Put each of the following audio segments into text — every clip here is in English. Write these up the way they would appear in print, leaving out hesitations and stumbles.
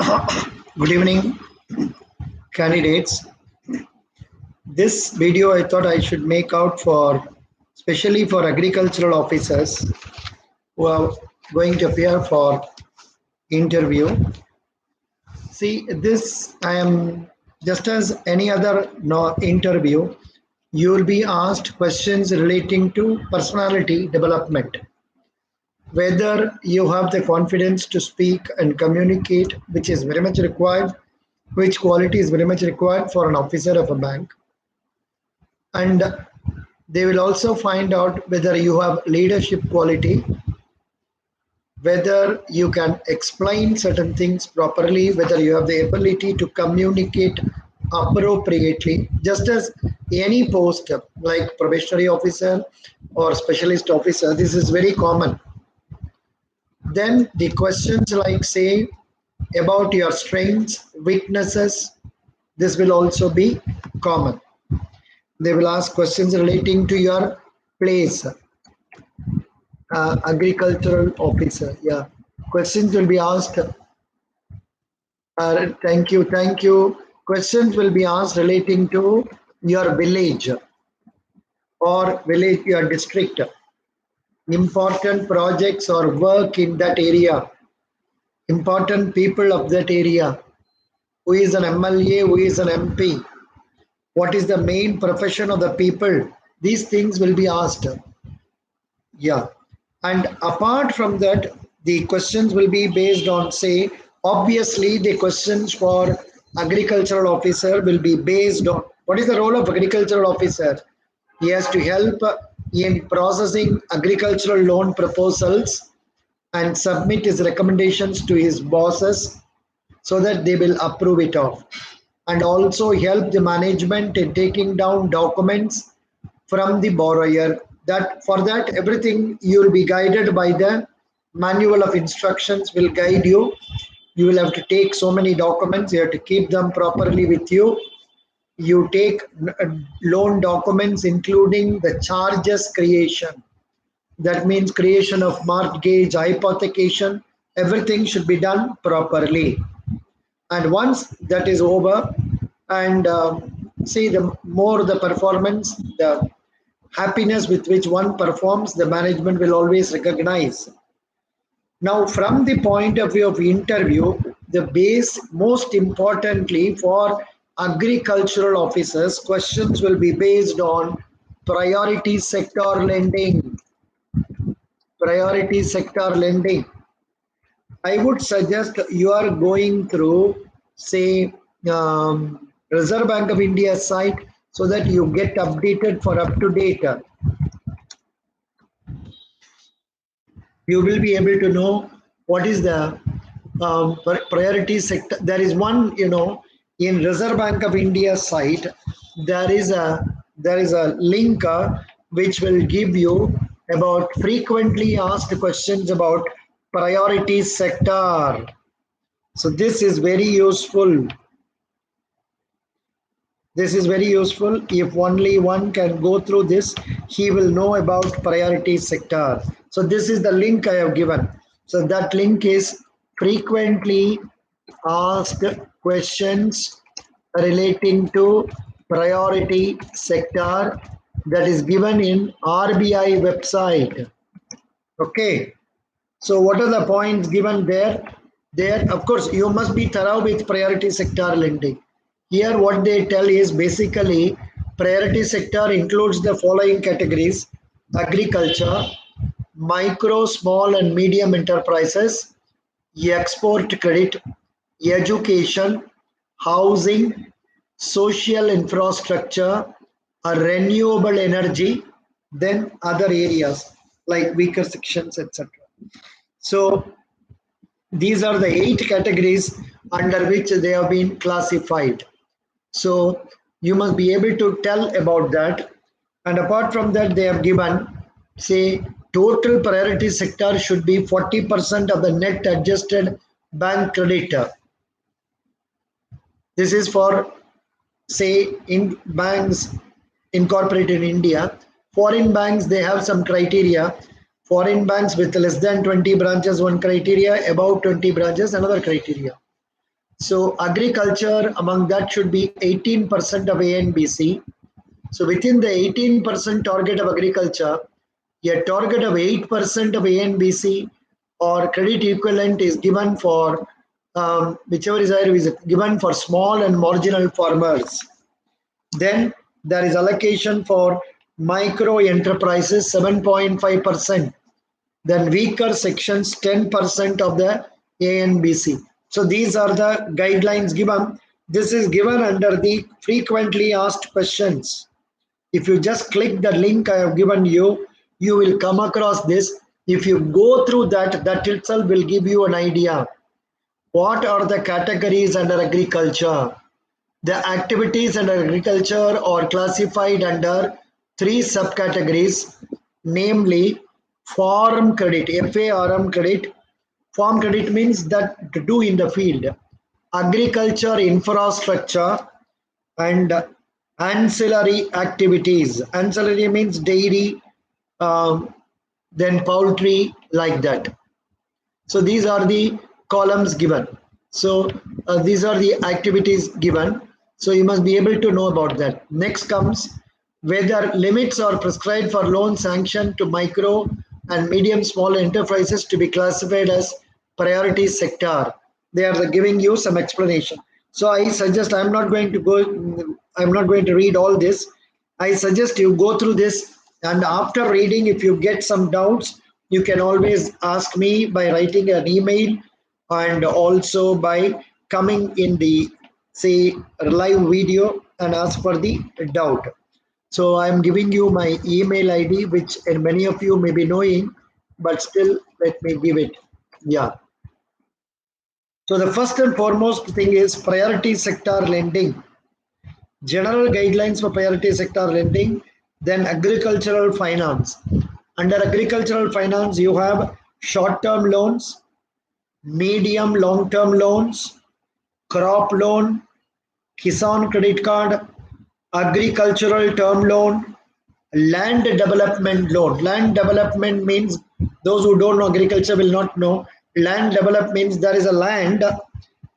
Good evening, candidates. This video I thought I should make out for, especially for agricultural officers who are going to appear for interview. See, this I am just as any other interview. You will be asked questions relating to personality development, whether you have the confidence to speak and communicate, which is very much required, which quality is very much required for an officer of a bank. And they will also find out whether you have leadership quality, whether you can explain certain things properly, whether you have the ability to communicate appropriately, just as any post like probationary officer or specialist officer. This is very common. Then the questions like say about your strengths, weaknesses, this will also be common. They will ask questions relating to your place, agricultural officer. Yeah, questions will be asked. Thank you. Questions will be asked relating to your village or your district, important projects or work in that area, important people of that area, who is an MLA, who is an MP, what is the main profession of the people. These things will be asked. Yeah. And apart from that, the questions will be based on, say, obviously the questions for agricultural officer will be based on what is the role of agricultural officer. He has to help in processing agricultural loan proposals and submit his recommendations to his bosses so that they will approve it off, and also help the management in taking down documents from the borrower. That for that everything you will be guided by the manual of instructions will guide you. You will have to take so many documents, you have to keep them properly with you. You take loan documents including the charges creation, that means creation of mortgage, hypothecation, everything should be done properly. And once that is over, and see, the more the performance, the happiness with which one performs, the management will always recognize. Now, from the point of view of interview, the base, most importantly for agricultural officers, questions will be based on priority sector lending. Priority sector lending. I would suggest you are going through, say, Reserve Bank of India site so that you get updated for up to date. You will be able to know what is the priority sector. There is one, in Reserve Bank of India site, there is a link which will give you about frequently asked questions about priority sector. So this is very useful. This is very useful. If only one can go through this, he will know about priority sector. So this is the link I have given. So that link is frequently asked questions relating to priority sector, that is given in RBI website. Okay. So what are the points given there? There, of course, you must be thorough with priority sector lending. Here what they tell is basically priority sector includes the following categories: agriculture, micro, small and medium enterprises, export credit, education, housing, social infrastructure, renewable energy, then other areas like weaker sections, etc. So these are the 8 categories under which they have been classified. So you must be able to tell about that. And apart from that, they have given, say, total priority sector should be 40% of the net adjusted bank credit. This is for, say, in banks incorporated in India. Foreign banks, they have some criteria. Foreign banks with less than 20 branches, one criteria, above 20 branches, another criteria. So agriculture among that should be 18% of A and BC. So within the 18% target of agriculture, a target of 8% of A and BC or credit equivalent is given for whichever is given for small and marginal farmers. Then there is allocation for micro enterprises 7.5%. Then weaker sections 10% of the A and BC. So these are the guidelines given. This is given under the frequently asked questions. If you just click the link I have given you, you will come across this. If you go through that, that itself will give you an idea. What are the categories under agriculture? The activities under agriculture are classified under three subcategories, namely farm credit, FARM credit. Farm credit means that to do in the field. Agriculture infrastructure and ancillary activities. Ancillary means dairy, um, then poultry, like that. So these are the columns given. So these are the activities given. So you must be able to know about that. Next comes whether limits are prescribed for loan sanction to micro and medium small enterprises to be classified as priority sector. They are giving you some explanation. So I suggest I'm not going to read all this. I suggest you go through this, and after reading, if you get some doubts, you can always ask me by writing an email and also by coming in the say live video and ask for the doubt. So I'm giving you my email ID, which many of you may be knowing, but still let me give it. Yeah. So the first and foremost thing is priority sector lending. General guidelines for priority sector lending, then agricultural finance. Under agricultural finance, you have short-term loans, medium long-term loans, crop loan, Kisan credit card, agricultural term loan, land development loan. Land development means, those who don't know agriculture will not know. Land development means there is a land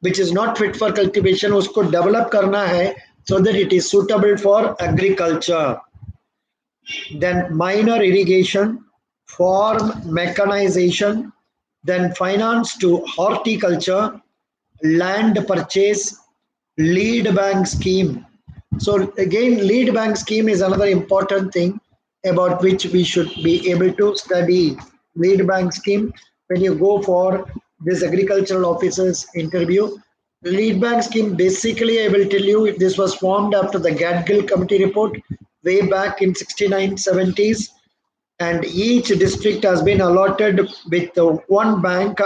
which is not fit for cultivation, usko develop karna hai so that it is suitable for agriculture. Then minor irrigation, farm mechanization, then finance to horticulture, land purchase, lead bank scheme. So again, lead bank scheme is another important thing about which we should be able to study. Lead bank scheme, when you go for this agricultural officer's interview, lead bank scheme, basically I will tell you, this was formed after the Gadgil committee report way back in 69 70s, and each district has been allotted with one bank.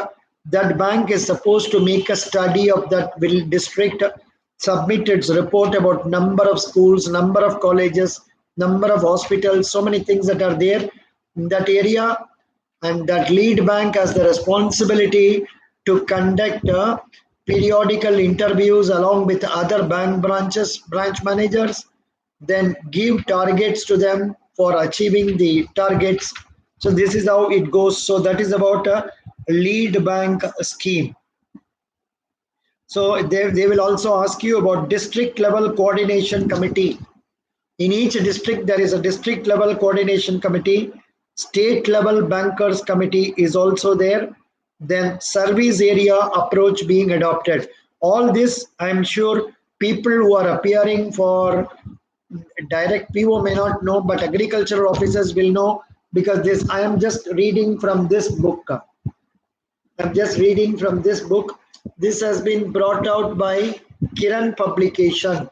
That bank is supposed to make a study of that district, submit its report about number of schools, number of colleges, number of hospitals, so many things that are there in that area. And that lead bank has the responsibility to conduct periodical interviews along with other bank branch managers, then give targets to them for achieving the targets. So this is how it goes. So that is about a lead bank scheme. So they will also ask you about district level coordination committee. In each district, there is a district level coordination committee. State level bankers committee is also there. Then service area approach being adopted. All this, I'm sure people who are appearing for direct PO may not know, but agricultural officers will know, because this I am just reading from this book. I'm just reading from this book. This has been brought out by Kiran Publication.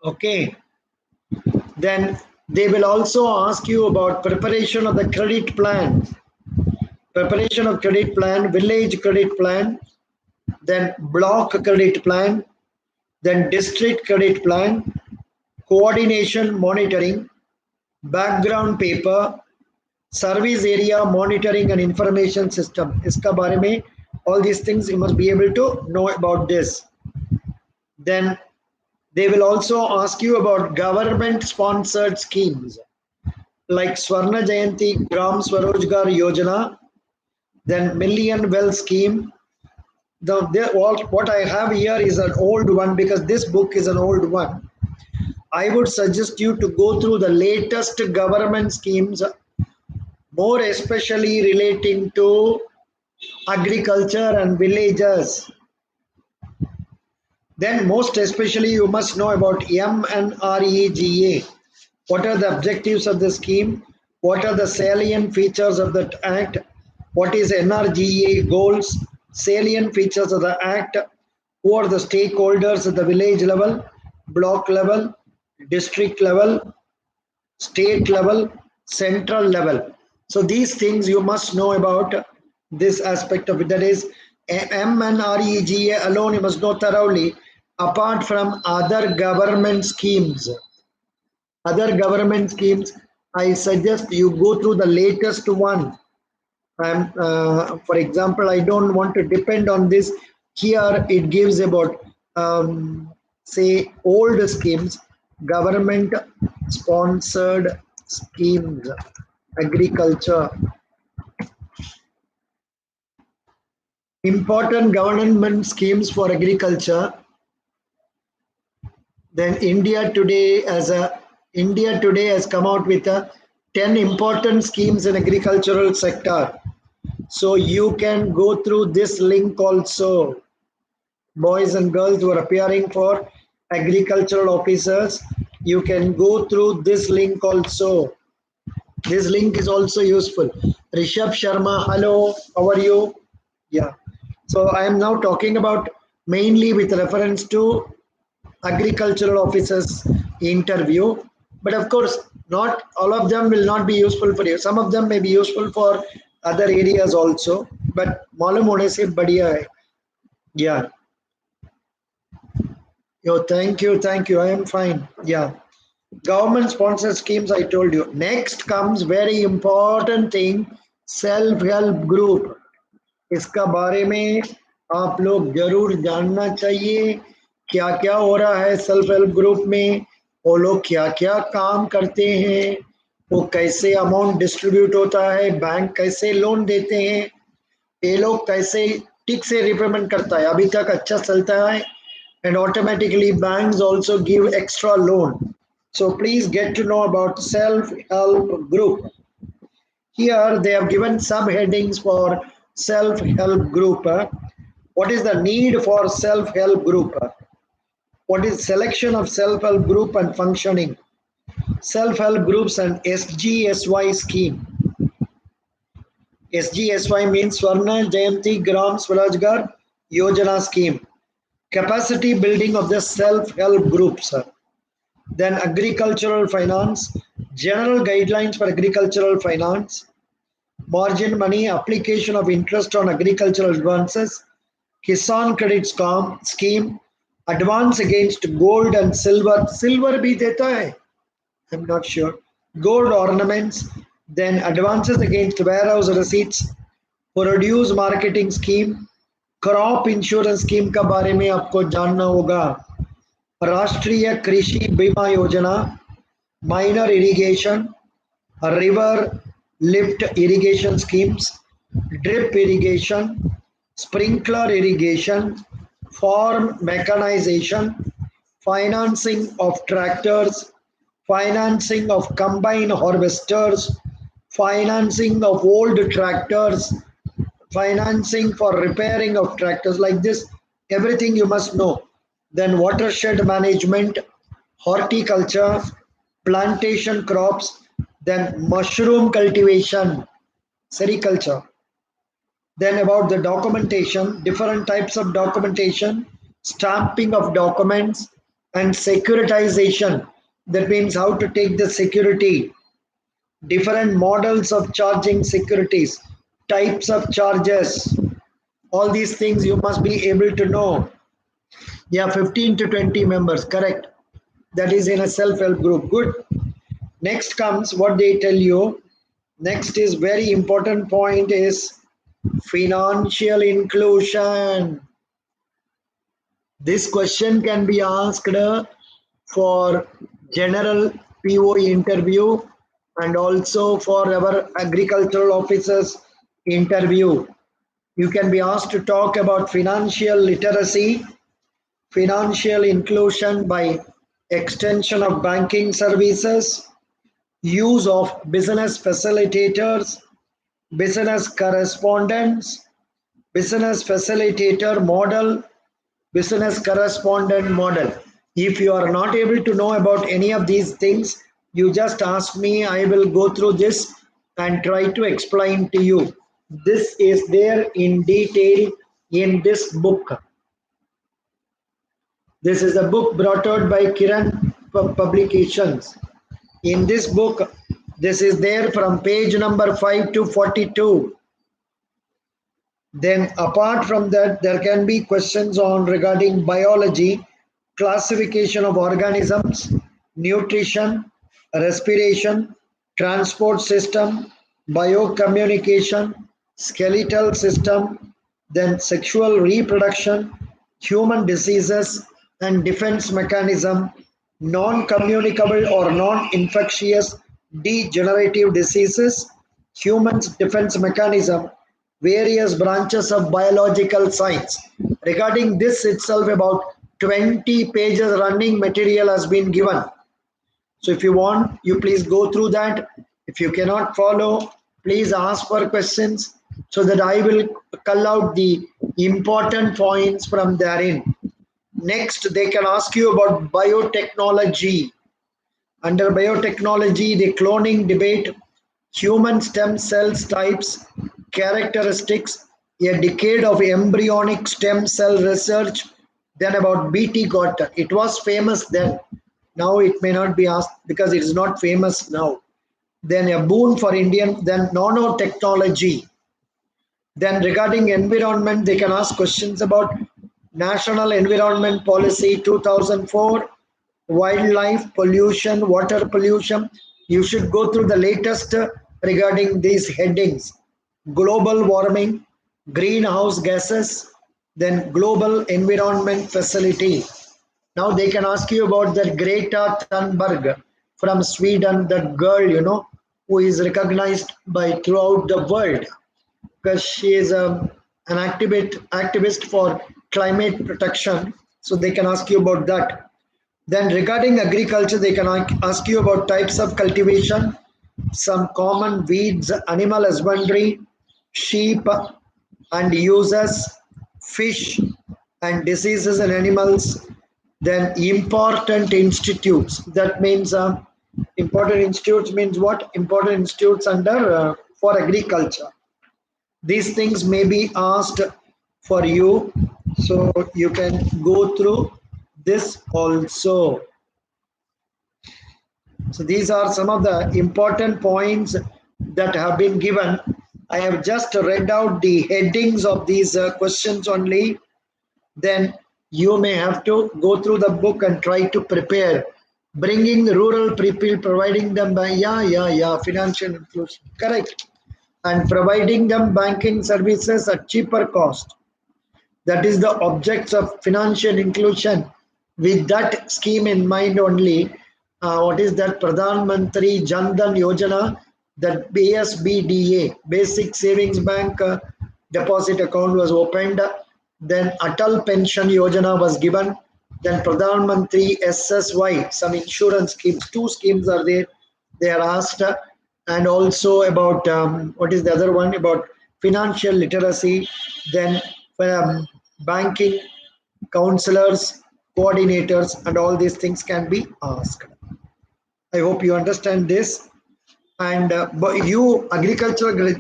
Okay. Then they will also ask you about preparation of the credit plan. Preparation of credit plan, village credit plan, then block credit plan, then district credit plan, coordination monitoring, background paper, service area monitoring and information system. Iska baare mein, all these things you must be able to know about this. Then they will also ask you about government sponsored schemes like Swarna Jayanti Gram Swarojgar Yojana, then Million Well Scheme, what I have here is an old one because this book is an old one. I would suggest you to go through the latest government schemes, more especially relating to agriculture and villages. Then most especially you must know about MNREGA. What are the objectives of the scheme? What are the salient features of that act? What is NRGA goals? Salient features of the act. Who are the stakeholders at the village level, block level, district level, state level, central level. So these things you must know about this aspect of it. That is MNREGA alone you must know thoroughly, apart from other government schemes. Other government schemes, I suggest you go through the latest one. For example, I don't want to depend on this. Here it gives about say old schemes, government sponsored schemes, agriculture, important government schemes for agriculture. Then India today has come out with a 10 important schemes in agricultural sector. So you can go through this link also. Boys and girls who are appearing for agricultural officers, you can go through this link also. This link is also useful. Rishabh Sharma, hello, how are you? Yeah. So I am now talking about mainly with reference to agricultural officers interview. But of course, not all of them will not be useful for you. Some of them may be useful for other areas also. But मालूम होने से बढ़िया है. Yeah. Yo, thank you, thank you. I am fine. Yeah. Government sponsored schemes, I told you. Next comes very important thing, self-help group. इसका बारे में आप लोग जरूर जानना चाहिए. क्या क्या हो रहा है सेल्फ हेल्प ग्रुप में, वो लोग क्या क्या काम करते हैं, वो कैसे अमाउंट डिस्ट्रीब्यूट होता है, बैंक कैसे लोन देते हैं, ये लोग कैसे ठीक से रिपेमेंट करता है, अभी तक अच्छा चलता है, and automatically banks also give extra loan. So please get to know about self-help group. Here they have given subheadings for self-help group. What is the need for self-help group? What is selection of self-help group and functioning? Self-help groups and SGSY scheme. SGSY means Swarna Jayanti Gram Swarajgar Yojana scheme. Capacity building of the self-help groups. Then agricultural finance, general guidelines for agricultural finance, margin money, application of interest on agricultural advances, Kisan credit scheme, advance against gold and silver. Silver bhi deta hai? I'm not sure. Gold ornaments, then advances against warehouse receipts, produce marketing scheme, crop insurance scheme का बारे में आपको जानना होगा. राष्ट्रीय Krishi Bima Yojana, minor irrigation, river lift irrigation schemes, drip irrigation, sprinkler irrigation, farm mechanisation, financing of tractors, financing of combine harvesters, financing of old tractors, financing for repairing of tractors, like this, everything you must know. Then watershed management, horticulture, plantation crops, then mushroom cultivation, sericulture. Then about the documentation, different types of documentation, stamping of documents, and securitization. That means how to take the security, different models of charging securities, types of charges, all these things you must be able to know. Yeah, 15 to 20 members, correct. That is in a self-help group. Good. Next comes what they tell you. Next is very important point is financial inclusion. This question can be asked for general PO interview and also for our agricultural officers interview. You can be asked to talk about financial literacy, financial inclusion by extension of banking services, use of business facilitators, business correspondents, business facilitator model, business correspondent model. If you are not able to know about any of these things, you just ask me. I will go through this and try to explain to you. This is there in detail in this book. This is a book brought out by Kiran Publications. In this book, this is there from page number 5 to 42. Then apart from that, there can be questions on regarding biology, classification of organisms, nutrition, respiration, transport system, biocommunication, skeletal system, then sexual reproduction, human diseases and defense mechanism, non-communicable or non-infectious degenerative diseases, human defense mechanism, various branches of biological science. Regarding this itself, about 20 pages running material has been given. So if you want, you please go through that. If you cannot follow, please ask for questions so that I will cull out the important points from therein. Next, they can ask you about biotechnology. Under biotechnology, the cloning debate, human stem cells types, characteristics, a decade of embryonic stem cell research, then about BT Gotter. It was famous then. Now it may not be asked because it is not famous now. Then a boon for Indian, then nanotechnology. Then regarding environment, they can ask questions about National Environment Policy 2004, wildlife pollution, water pollution. You should go through the latest regarding these headings. Global warming, greenhouse gases, then global environment facility. Now they can ask you about the Greta Thunberg from Sweden, that girl, who is recognized by throughout the world because she is an activist for climate protection. So they can ask you about that. Then regarding agriculture, they can ask you about types of cultivation, some common weeds, animal husbandry, sheep and uses, fish and diseases in animals. Then important institutes. That means important institutes means what? Important institutes under for agriculture. These things may be asked for you, so you can go through this also. So these are some of the important points that have been given. I have just read out the headings of these questions only. Then you may have to go through the book and try to prepare. Bringing rural people, providing them by financial inclusion, correct, and providing them banking services at cheaper cost. That is the objects of financial inclusion. With that scheme in mind only, what is that? Pradhan Mantri Jan Dhan Yojana, that BSBDA, Basic Savings Bank deposit account was opened. Then Atal Pension Yojana was given. Then Pradhan Mantri SSY, some insurance schemes. Two schemes are there. They are asked. And also about, what is the other one? About financial literacy. Then banking, counselors, coordinators, and all these things can be asked. I hope you understand this. And you agricultural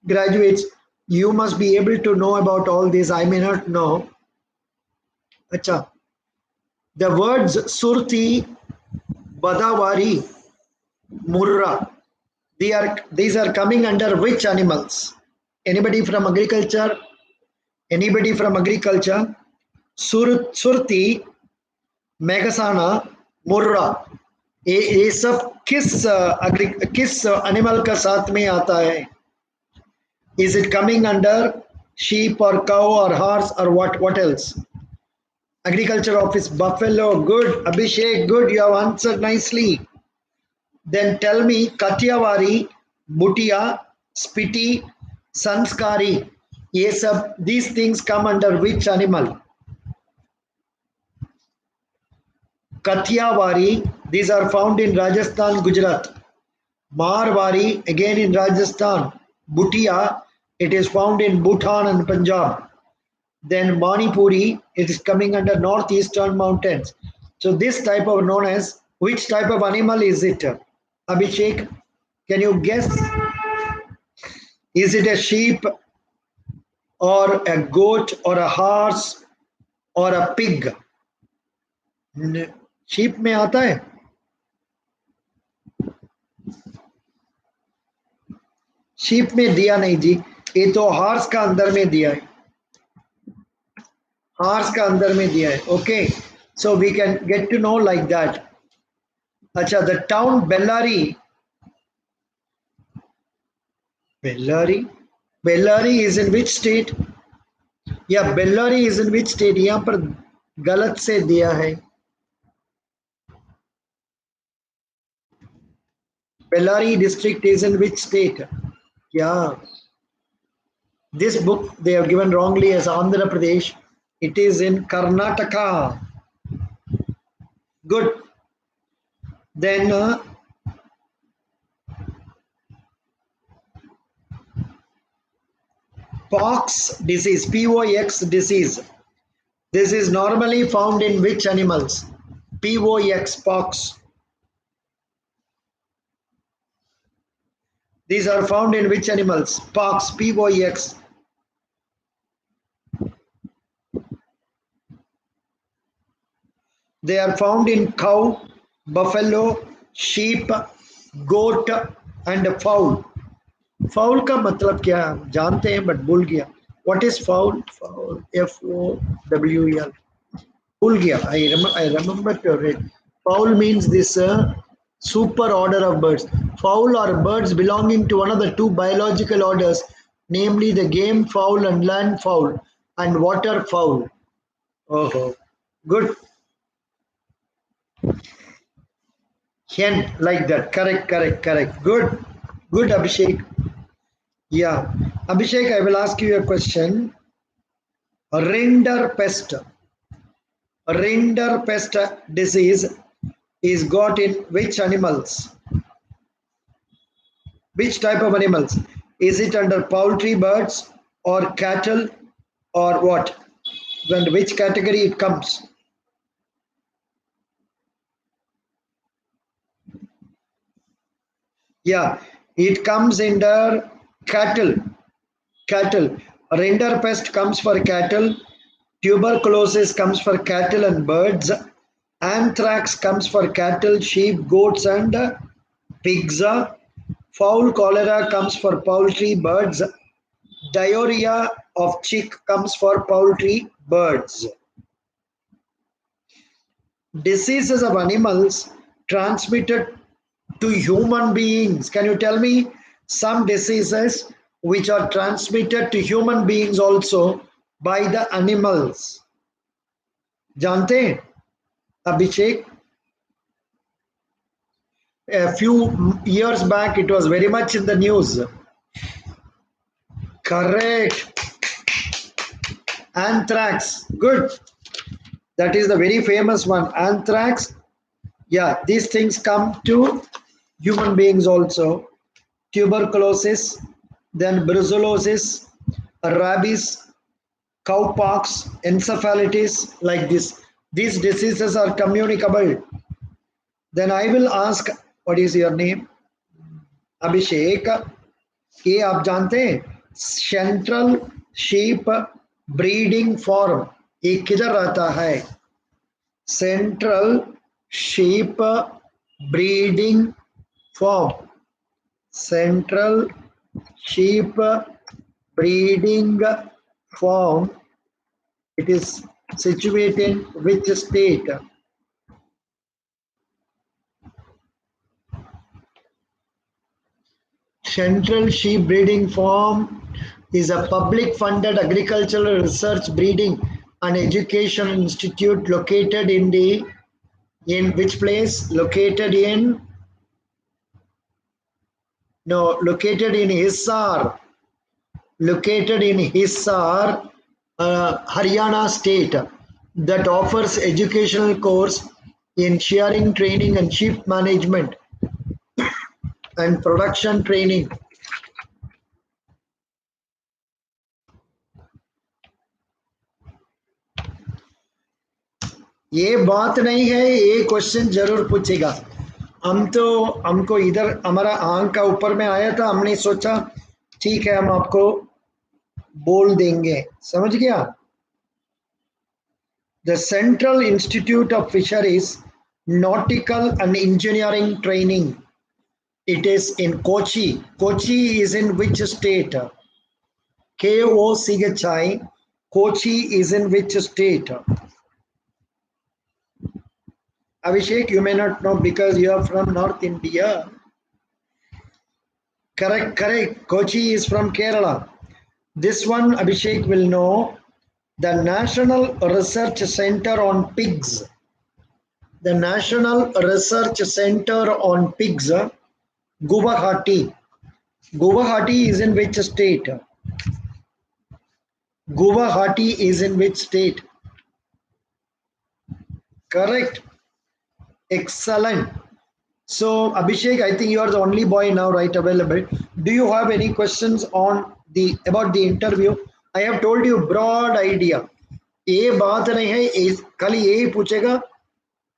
graduates, you must be able to know about all these. I may not know. Acha. The words Surti, Badavari, Murra, these are coming under which animals? Anybody from agriculture? Anybody from agriculture? Surti, Megasana, Murra. ये सब किस animal का साथ में आता है? Is it coming under sheep or cow or horse or what else? Agriculture office, buffalo. Good. Abhishek, good, you have answered nicely. Then tell me, Katyavari, Bhutia, Spiti, Sanskari. ये सब these things come under which animal? Kathiawari, these are found in Rajasthan, Gujarat. Marwari, again in Rajasthan. Bhutia, it is found in Bhutan and Punjab. Then Manipuri, it is coming under northeastern mountains. So this type of known as, which type of animal is it? Abhishek, can you guess? Is it a sheep or a goat or a horse or a pig? Sheep में आता है? Sheep में दिया नहीं जी, ये तो horse का अंदर में दिया है, हॉर्स का अंदर में दिया है. Okay, so we can get to know like that. अच्छा, the town Bellary, Bellary is in which state? या Bellary is in which state? यहाँ पर गलत से दिया है. Bellary district is in which state? Yeah, this book they have given wrongly as Andhra Pradesh. It is in Karnataka. Good. Then pox disease, POX disease. This is normally found in which animals? POX, pox. These are found in which animals? Pox, POX. They are found in cow, buffalo, sheep, goat and fowl. Fowl का मतलब क्या है जानते हैं but भूल गया. What is fowl? Fowl, FOWL. भूल गया. I remember to read. Fowl means this super order of birds. Fowl are birds belonging to one of the two biological orders, namely the game fowl and land fowl and water fowl. Oh, good. Hen, like that. Correct. Good, Abhishek. Yeah, Abhishek, I will ask you a question. Rinderpest disease is got in which animals? Which type of animals? Is it under poultry, birds or cattle or what? And which category it comes? Yeah, it comes under cattle. Rinderpest comes for cattle. Tuberculosis comes for cattle and birds. Anthrax comes for cattle, sheep, goats and pigs. Fowl cholera comes for poultry, birds. Diarrhea of chick comes for poultry, birds. Diseases of animals transmitted to human beings. Can you tell me some diseases which are transmitted to human beings also by the animals? जानते हैं Abhishek? A few years back it was very much in the news. Correct. Anthrax. Good. That is the very famous one. Anthrax. Yeah, these things come to human beings also. Tuberculosis, then brucellosis, rabies, cowpox, encephalitis, like this. These diseases are communicable. Then I will ask, what is your name? Abhishek. ये आप जानते हैं central sheep breeding form ये किधर रहता है? Central sheep breeding form, central sheep breeding form, it is situated in which state? Central Sheep Breeding Farm is a public funded agricultural research breeding and education institute located in which place? Located in Hisar. located in Hisar, Haryana state, that offers educational course in shearing training and sheep management and production training. ये बात नहीं है, ये question जरूर पूछेगा। हमको इधर हमारा आंख का ऊपर में आया था, हमने सोचा ठीक है हम आपको बोल देंगे, समझ गया। The central institute of fisheries nautical and engineering training, it is in Kochi. Kochi is in which state? KOCHI. Kochi is in which state? Abhishek, you may not know because you are from North India. Correct, correct. Kochi is from Kerala. This one Abhishek will know. The National Research Center on Pigs. The National Research Center on Pigs, Guwahati. Guwahati is in which state? Guwahati is in which state? Correct. Excellent. So Abhishek, I think you are the only boy now, right, available. Do you have any questions on the about the interview? I have told you broad idea. ये बात नहीं है, खाली यही पूछेगा,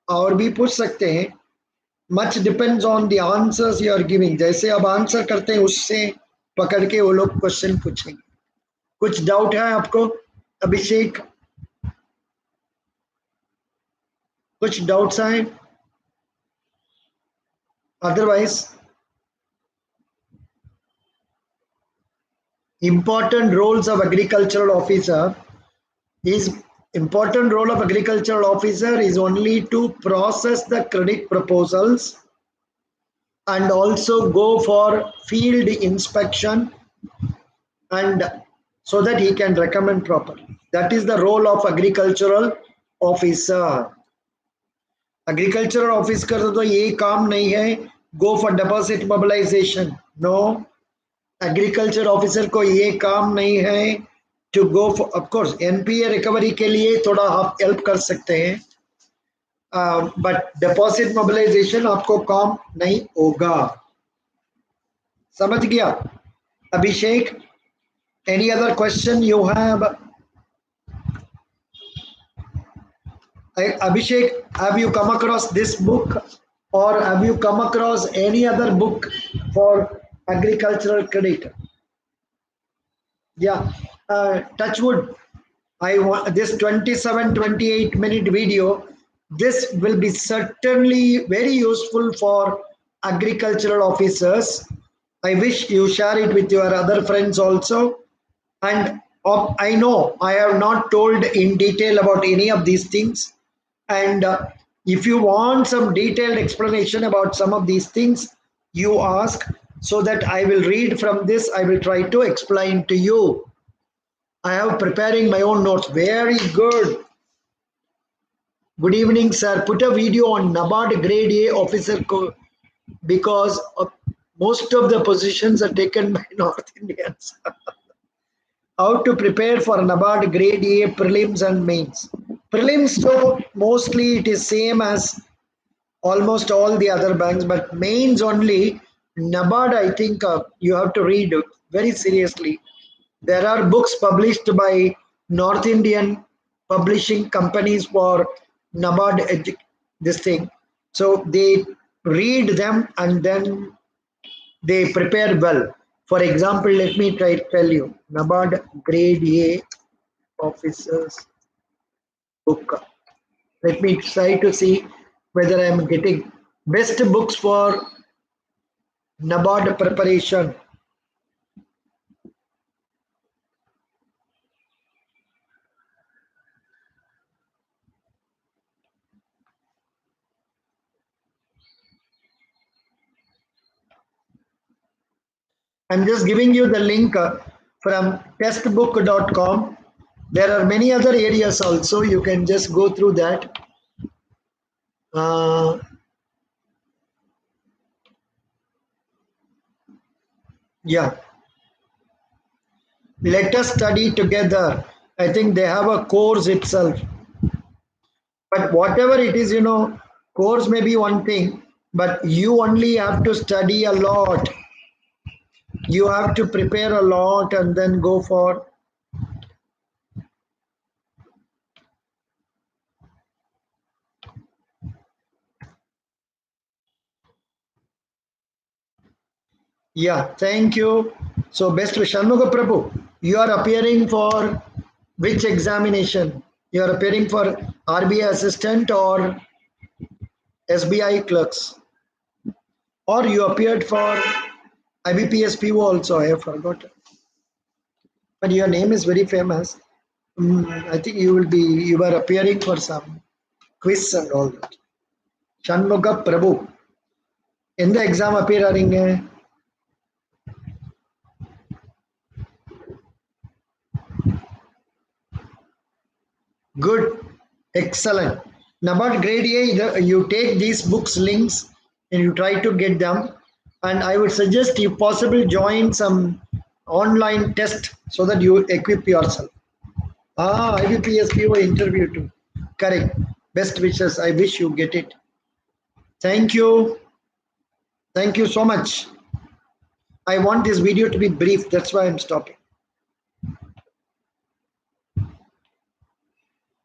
और भी पूछ सकते हैं. Much depends on the answers you are giving. जैसे आप आंसर करते हैं उससे पकड़ के वो लोग क्वेश्चन पूछेंगे. कुछ डाउट है आपको अभिषेक? कुछ डाउट्स हैं? Otherwise, important roles of agricultural officer is important role of agricultural officer is only to process the credit proposals and also go for field inspection, and so that he can recommend properly. That is the role of agricultural officer. Agricultural officer का तो ये काम नहीं है go for deposit mobilization. No. Agriculture officer को ये काम नहीं है to go for, of course NPA recovery के लिए थोड़ा आप help कर सकते हैं, but deposit mobilization आपको काम नहीं होगा. समझ गया अभिषेक? Any other question you have? Abhishek, have you come across this book or have you come across any other book for agricultural credit? Yeah, touch wood. I want this 27-28 minute video. This will be certainly very useful for agricultural officers. I wish you share it with your other friends also. And I know I have not told in detail about any of these things. And if you want some detailed explanation about some of these things, you ask so that I will read from this. I will try to explain to you. I have preparing my own notes. Very good. Good evening, sir. Put a video on NABARD grade A officer because most of the positions are taken by North Indians. How to prepare for NABARD grade A prelims and mains. Prelims, so mostly it is same as almost all the other banks, but mains only. NABARD, I think you have to read very seriously. There are books published by North Indian publishing companies for NABARD this thing. So they read them and then they prepare well. For example, let me try to tell you NABARD grade A officers book. Let me try to see whether I am getting best books for NABARD preparation. I'm just giving you the link from testbook.com. There are many other areas also. You can just go through that. Yeah. Let us study together. I think they have a course itself. But whatever it is, course may be one thing, but you only have to study a lot. You have to prepare a lot and then go for. Yeah, thank you. So, best wish. Shanmuga Prabhu, you are appearing for which examination? You are appearing for RBI assistant or SBI clerks? Or you appeared for IBPS PO also? I have forgotten. But your name is very famous. I think you are appearing for some quiz and all that. Shanmuga Prabhu. எந்த exam appear ஆறீங்க? Good. Excellent. Now, about grade A, you take these books links and you try to get them. And I would suggest, if possible, join some online test so that you equip yourself. IBPSPO interview too. Correct. Best wishes. I wish you get it. Thank you. Thank you so much. I want this video to be brief. That's why I'm stopping.